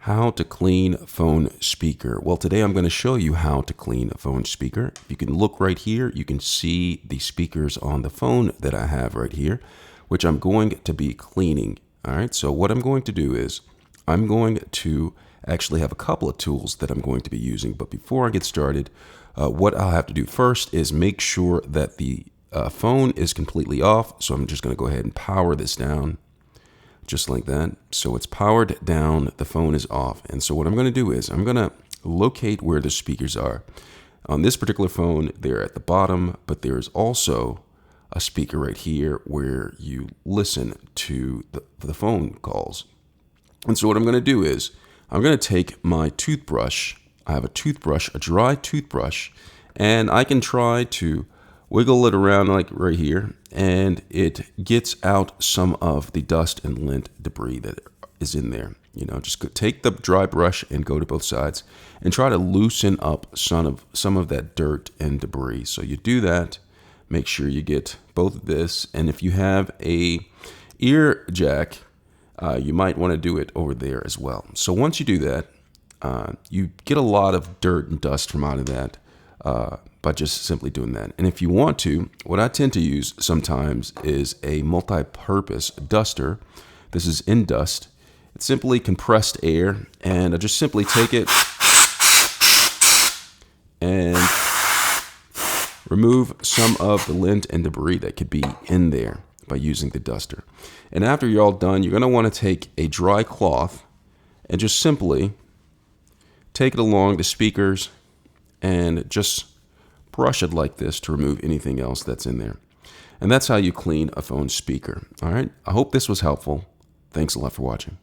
How to clean phone speaker. Well, today I'm going to show you how to clean a phone speaker. If you can look right here, you can see the speakers on the phone that I have right here, which I'm going to be cleaning. All right, so what I'm going to do is I'm going to actually have a couple of tools that I'm going to be using. But before I get started, what I'll have to do first is make sure that the phone is completely off. So I'm just going to go ahead and power this down. Just like that. So it's powered down, the phone is off. And so what I'm going to do is I'm going to locate where the speakers are. On this particular phone, they're at the bottom, but there's also a speaker right here where you listen to the phone calls. And so what I'm going to do is I'm going to take my toothbrush. I have a toothbrush, a dry toothbrush, and I can try to wiggle it around like right here, and it gets out some of the dust and lint debris that is in there. You know, just take the dry brush and go to both sides and try to loosen up some of that dirt and debris. So you do that, make sure you get both of this, and if you have a ear jack, you might want to do it over there as well. So once you do that, you get a lot of dirt and dust from out of that by just simply doing that. And if you want to, what I tend to use sometimes is a multi-purpose duster. This is in dust. It's simply compressed air, and I just simply take it and remove some of the lint and debris that could be in there by using the duster. And after you're all done, you're going to want to take a dry cloth and just simply take it along the speakers and just brush it like this to remove anything else that's in there. And that's how you clean a phone speaker. All right. I hope this was helpful. Thanks a lot for watching.